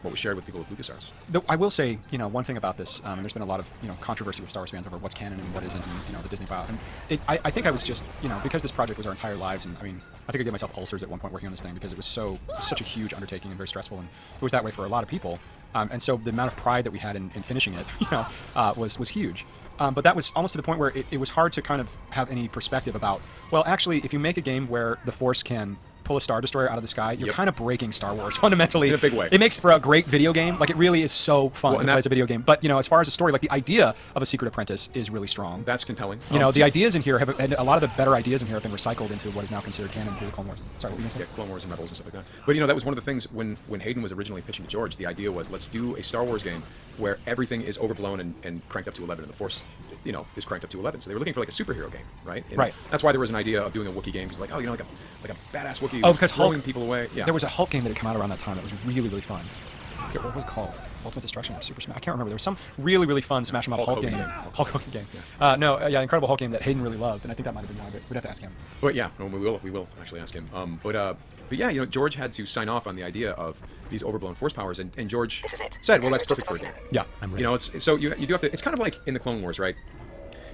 what was shared with people with LucasArts. Though I will say, one thing about this, and there's been a lot of, controversy with Star Wars fans over what's canon and what isn't, and, the Disney file. And I think I was just, because this project was our entire lives, and I mean, I think I gave myself ulcers at one point working on this thing because it was such a huge undertaking and very stressful, and it was that way for a lot of people. And so the amount of pride that we had in finishing it, was huge. But that was almost to the point where it was hard to kind of have any perspective about, well, actually, if you make a game where the Force can pull a Star Destroyer out of the sky, you're kind of breaking Star Wars fundamentally. In a big way. It makes for a great video game. Like, it really is so fun to play as a video game. But, as far as a story, like, the idea of a Secret Apprentice is really strong. That's compelling. The ideas in here and a lot of the better ideas in here have been recycled into what is now considered canon through the Clone Wars. Sorry, what were you going to say? Yeah, Clone Wars and Rebels and stuff like that. But, that was one of the things when Hayden was originally pitching to George, the idea was, let's do a Star Wars game where everything is overblown and cranked up to 11, and the Force, is cranked up to 11. So they were looking for like a superhero game, right? And right. That's why there was an idea of doing a Wookiee game, because like, like a badass Wookiee because throwing people away. Yeah. There was a Hulk game that had come out around that time that was really, really fun. I forget what was it called? Ultimate Destruction or Super Smash? I can't remember. There was some really, really fun Smash 'em Up Hulk game. Hulk Hogan game. Yeah. Incredible Hulk game that Hayden really loved, and I think that might have been one of it. We'd have to ask him. But yeah, we will actually ask him. But yeah, George had to sign off on the idea of these overblown force powers, and George said, well, that's perfect for a game. Yeah, I'm ready. It's so you do have to. It's kind of like in the Clone Wars, right?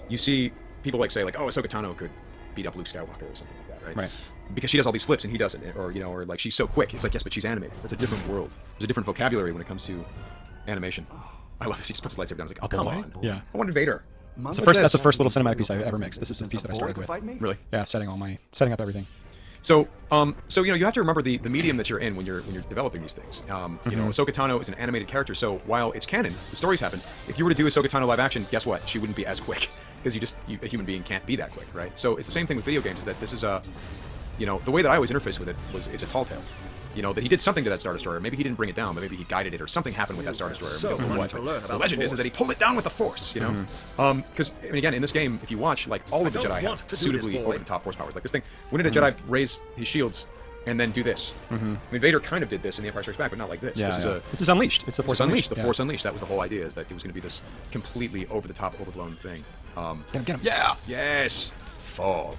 You see people say like, oh, Ahsoka Tano could beat up Luke Skywalker or something like that, right? Right. Because she does all these flips and he doesn't, or like she's so quick. It's like, yes, but she's animated. That's a different world. There's a different vocabulary when it comes to animation. I love this. He just puts his lightsaber down. He's like, oh, come on. Yeah. I wanted Vader. That's the first little cinematic piece I ever mixed. This is the piece that I started with. Really? Yeah, setting up everything. So, you have to remember the medium that you're in when you're developing these things. Ahsoka Tano is an animated character, so while it's canon, the stories happen. If you were to do Ahsoka Tano live action, guess what? She wouldn't be as quick because a human being can't be that quick, right? So it's the same thing with video games. Is that this is the way that I always interface with it was it's a tall tale. That he did something to that Star Destroyer. Maybe he didn't bring it down, but maybe he guided it, or something happened with that Star Destroyer. The legend is that he pulled it down with the Force. Because again, in this game, if you watch, like all of the Jedi have suitably over the top force powers. Like this thing, when did a Jedi raise his shields and then do this? I mean, Vader kind of did this in The Empire Strikes Back, but not like this. Yeah, this is Unleashed. It's the Force Unleashed. The Force Unleashed. That was the whole idea, is that it was going to be this completely over the top, overblown thing. Get him. Yeah. Yes. Fall.